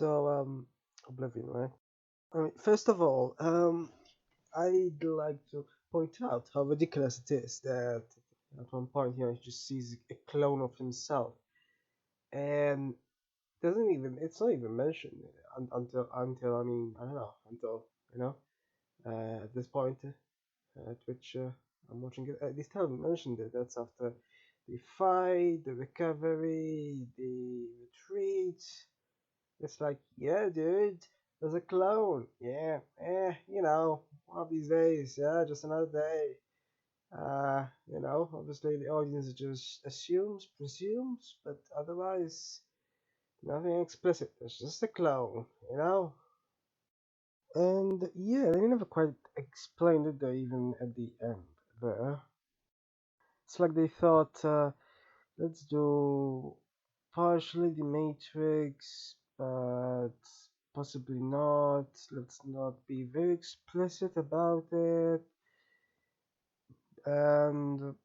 So, Oblivion, right? I mean, first of all, I'd like to point out how ridiculous it is that at one point, he just sees a clone of himself, and it's not even mentioned until I mean, I don't know, until you know, at this point, at which I'm watching it, they still haven't mentioned it. That's after the fight, the recovery, the retreat. It's like, yeah, dude, there's a clone. Yeah, one of these days, yeah, just another day. Obviously the audience just assumes, presumes, but otherwise, nothing explicit. It's just a clone, you know? And yeah, they never quite explained it though, even at the end there. It's like they thought, let's do partially the Matrix, but possibly not. Let's not be very explicit about it. And,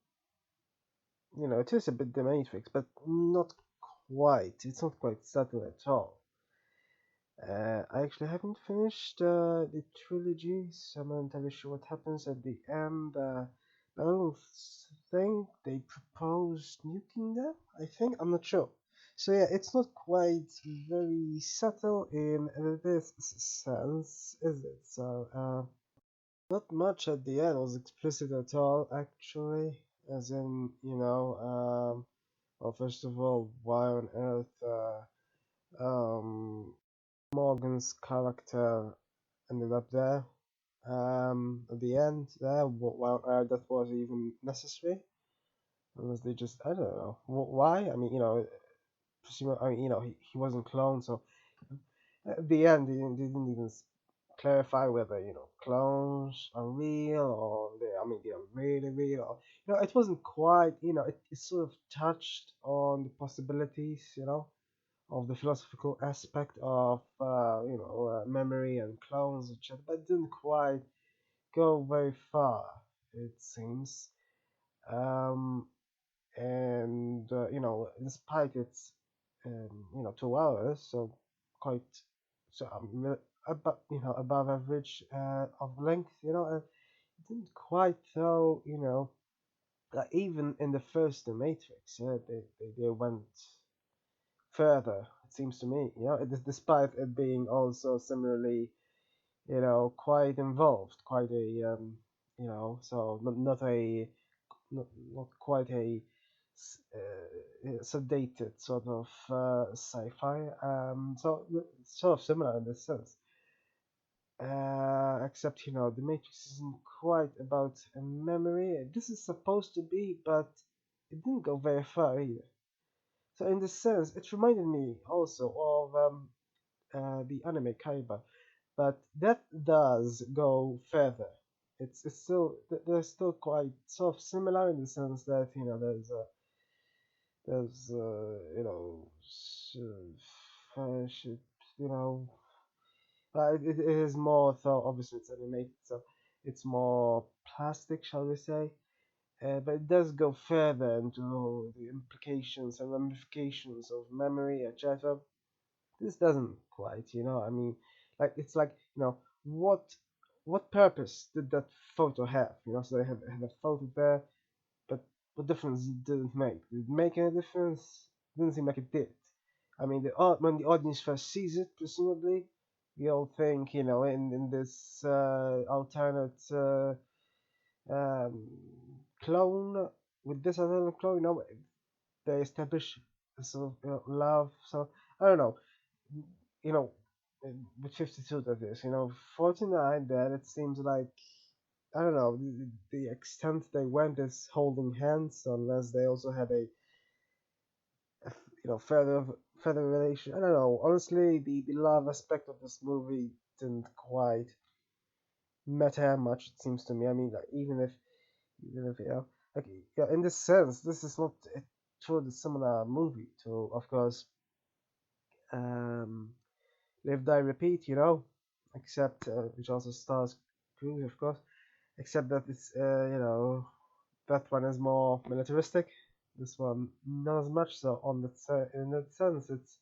it is a bit the Matrix, but not quite. It's not quite subtle at all. I actually haven't finished the trilogy, so I'm not entirely sure what happens at the end. I don't think they proposed nuking them. I think I'm not sure. So yeah, it's not quite very subtle in this sense, is it? So not much at the end was explicit at all, actually. As in, well, first of all, why on earth Morgan's character ended up there? At the end, there, why on earth that was even necessary? Unless they just, I don't know, why? I mean, he wasn't cloned, so at the end, they didn't even clarify whether clones are real or they are really real. Or, it wasn't quite. It sort of touched on the possibilities. Of the philosophical aspect of memory and clones, etc. But it didn't quite go very far. It seems. Um, and despite its 2 hours, so quite so above above average of length, it didn't quite though, like even in the first The Matrix, they went further. It seems to me, despite it being also similarly, quite involved, quite a so not a not quite a sedated sort of sci-fi. So it's sort of similar in this sense. Except the Matrix isn't quite about a memory. This is supposed to be, but it didn't go very far either. So in this sense, it reminded me also of the anime Kaiba, but that does go further. It's still they're still quite sort of similar in the sense that there's friendship, you know, it is more so obviously it's animated, so it's more plastic, shall we say. But it does go further into the implications and ramifications of memory, etc. This doesn't quite, I mean, like it's like, what purpose did that photo have? So they had a photo there, but what difference did it make? Did it make any difference? Didn't seem like it did. I mean, when the audience first sees it, presumably, we all think, in this alternate um, clone with this other clone, they establish a sort of love. So I don't know, you know, with 52 that is, 49 then it seems like I don't know the extent they went is holding hands unless they also had a further relation. I don't know. Honestly, the love aspect of this movie didn't quite matter much. It seems to me. I mean, like, even if like in this sense, this is not a truly similar movie to, of course, um, Live Die Repeat. Except which also stars Cruise, of course. Except that it's that one is more militaristic. This one not as much. So in that sense, it's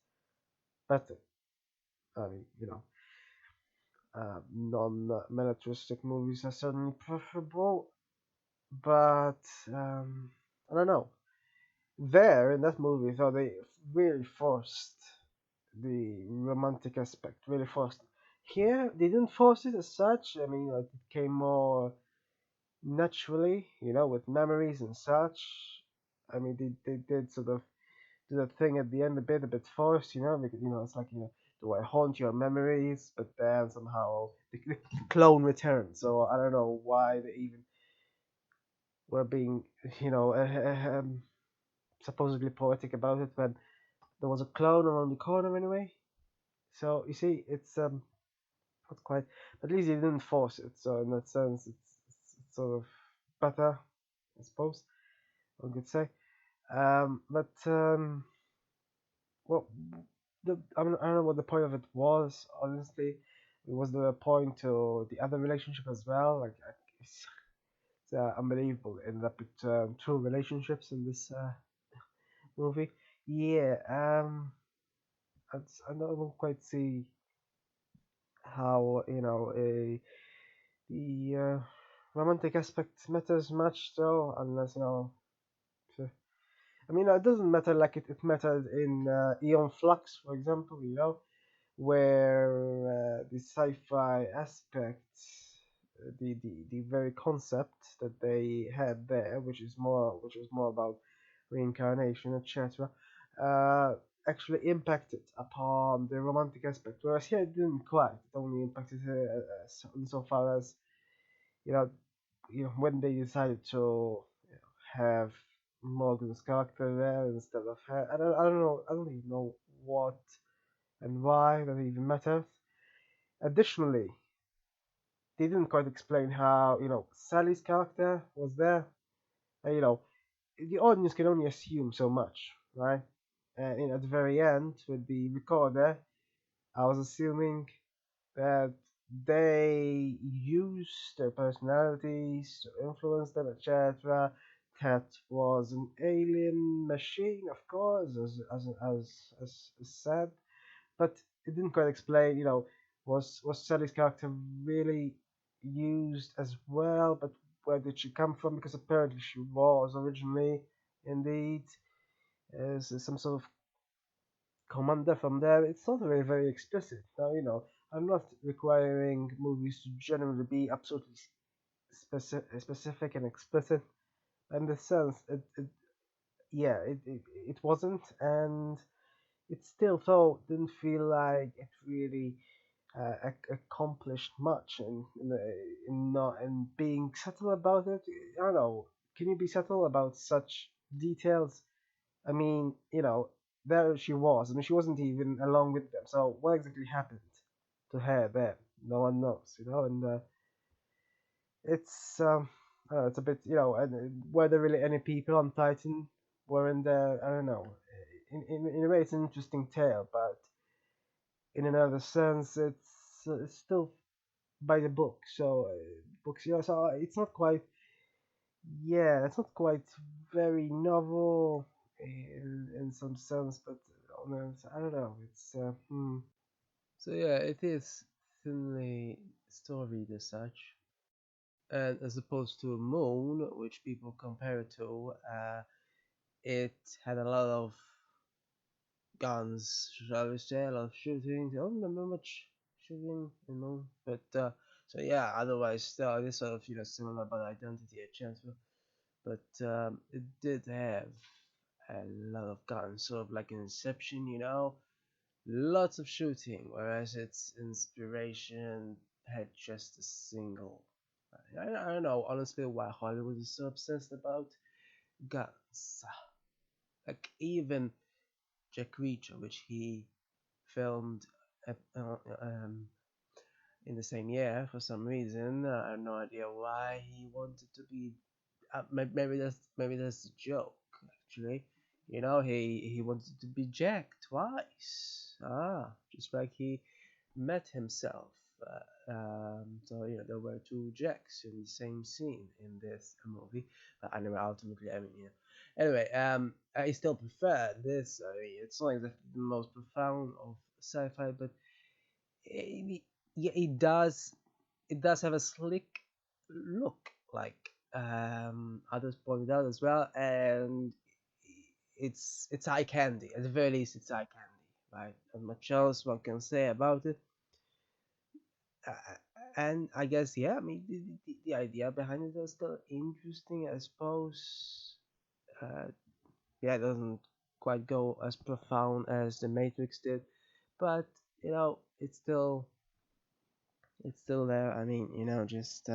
better. I mean, non-militaristic movies are certainly preferable, but I don't know. There in that movie, though, they really forced the romantic aspect, really forced. Here, they didn't force it as such. I mean, like, it came more naturally, with memories and such. I mean, they did sort of do that thing at the end a bit forced, because it's like do I haunt your memories? But then somehow the clone returned. So I don't know why they even were being, you know, supposedly poetic about it when there was a clone around the corner anyway. So you see, it's not quite. At least they didn't force it. So in that sense, it's sort of better, I suppose one could say. But well, I don't know what the point of it was. Honestly, was there a point to the other relationship as well? Like it's unbelievable. It ended up with two relationships in this movie. Yeah. I don't quite see how the romantic aspect matters much though, unless I mean, it doesn't matter like it mattered in Eon Flux, for example, where the sci-fi aspect, the very concept that they had there, which was more about reincarnation, etc., uh, actually impacted upon the romantic aspect. Whereas here it didn't quite. It only impacted insofar as you know, when they decided to have Morgan's character there instead of her. I don't know. I don't even know what and why that even matters. Additionally, they didn't quite explain how Sally's character was there. And, the audience can only assume so much, right? And at the very end, with the recorder, I was assuming that they use their personalities to influence them, etc. That was an alien machine, of course, as said, but it didn't quite explain. Was Sally's character really used as well? But where did she come from? Because apparently she was originally, indeed, as some sort of commander from there. It's not very explicit. Now, I'm not requiring movies to generally be absolutely specific and explicit. In the sense, yeah, it wasn't, and it still though didn't feel like it really accomplished much in not in being subtle about it. I don't know. Can you be subtle about such details? I mean, there she was. I mean, she wasn't even along with them. So what exactly happened to her there? No one knows, and it's it's a bit, and were there really any people on Titan weren't there? I don't know. In a way, it's an interesting tale, but in another sense, it's still by the book. So books, so it's not quite. Yeah, it's not quite very novel in some sense, but I don't know. It's So yeah, it is thinly storied as such, and as opposed to Moon, which people compare it to, it had a lot of guns, shall we say, a lot of shooting. I don't remember much shooting in Moon, but so yeah. Otherwise, it is sort of similar about identity at Chancellor, but it did have a lot of guns, sort of like an Inception, lots of shooting, whereas its inspiration had just a single. I don't know honestly why Hollywood is so obsessed about guns. Like even Jack Reacher, which he filmed in the same year for some reason. I have no idea why he wanted to be. Maybe that's a joke actually. He wanted to be Jack twice. Just like he met himself. So there were two Jacks in the same scene in this movie. But anyway, ultimately, I mean, Anyway, I still prefer this. I mean, it's not exactly the most profound of sci-fi, but it, yeah, it does have a slick look, like others pointed out as well, and it's eye candy. At the very least, it's eye candy, right? Not much else one can say about it. And I guess, yeah, I mean, the idea behind it is still interesting, I suppose. Uh, yeah, it doesn't quite go as profound as the Matrix did, but it's still there. I mean, just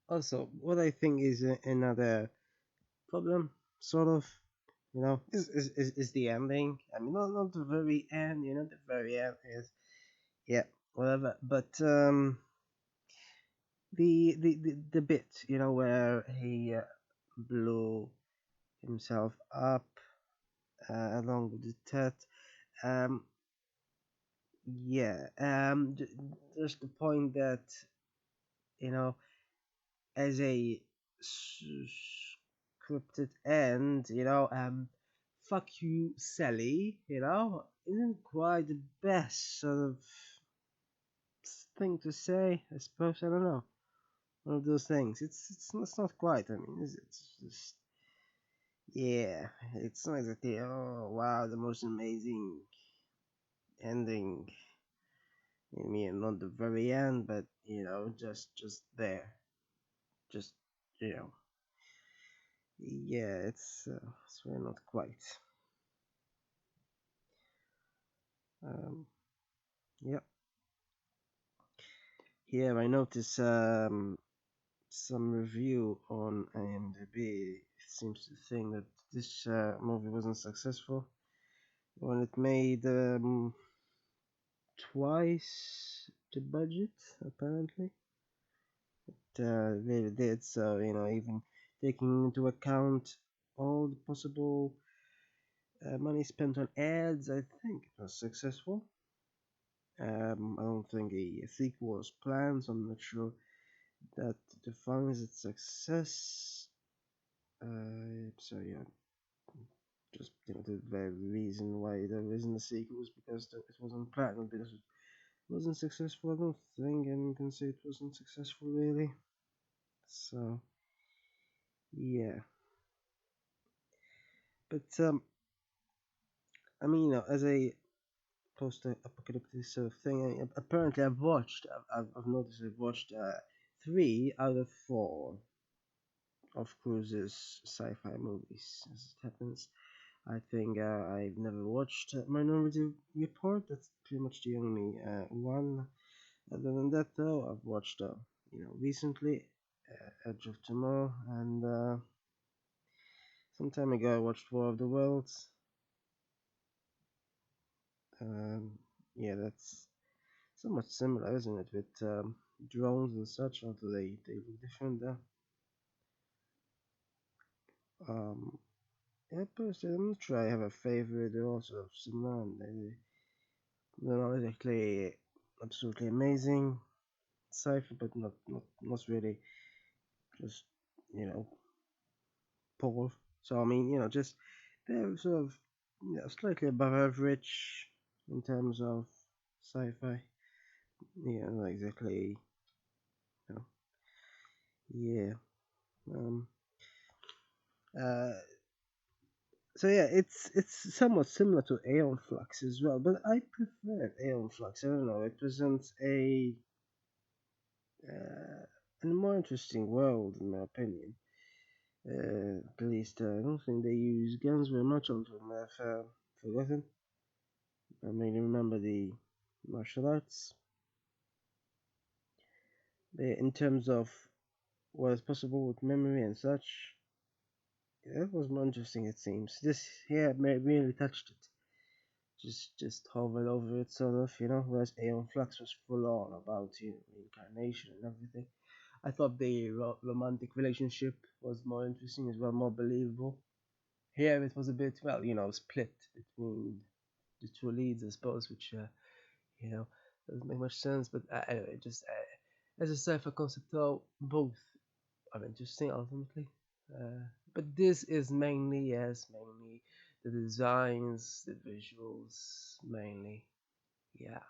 also what I think is another problem, sort of, is the ending. I mean, not the very end. The very end is, yeah, whatever. But the bit, where he blew himself up along with the Tet. Um, yeah. Just the point that you know, as a scripted end, fuck you, Sally. Isn't quite the best sort of thing to say. I suppose, I don't know. One of those things. It's not quite. I mean, it's just, yeah. It's not exactly, oh wow, the most amazing ending. I mean, not the very end, but just there, just you know, yeah. It's really not quite. Um, yeah. Here I notice some review on IMDb seems to think that this movie wasn't successful when it made twice the budget. Apparently, it really did. So even taking into account all the possible money spent on ads, I think it was successful. I don't think a sequel was planned, so I'm not sure that defines its success. So yeah, just the very reason why there isn't a sequel is because it wasn't planned, not because it wasn't successful. I don't think anyone can say it wasn't successful really. So yeah, but I mean, as a post-apocalyptic sort of thing, apparently I've noticed I've watched 3 out of 4 of Cruise's sci-fi movies. As it happens, I think I've never watched Minority Report. That's pretty much the only one. Other than that, though, I've watched, recently Edge of Tomorrow, and some time ago I watched War of the Worlds. Um, yeah, that's somewhat similar, isn't it, with drones and such, although they look different there. Um, yeah, personally, I'm not sure I have a favorite. They're all sort of similar, and they're not exactly absolutely amazing sci-fi, but not really just poor. So I mean, just they're sort of slightly above average in terms of sci-fi. Yeah, not exactly. You know, yeah. Um. Uh. So yeah, it's somewhat similar to Aeon Flux as well, but I prefer Aeon Flux. I don't know. It presents a more interesting world, in my opinion. At least I don't think they use guns very much, although I've forgotten. I mainly remember the martial arts. In terms of what is possible with memory and such, that was more interesting. It seems this here really touched it. Just hovered over it, sort of, Whereas Aeon Flux was full on about reincarnation and everything. I thought the romantic relationship was more interesting as well, more believable. Here it was a bit, well, split between the two leads, I suppose, which doesn't make much sense. But anyway, just as a sci-fi concept, though, both are interesting ultimately. But this is mainly, yes, mainly the designs, the visuals, mainly. Yeah.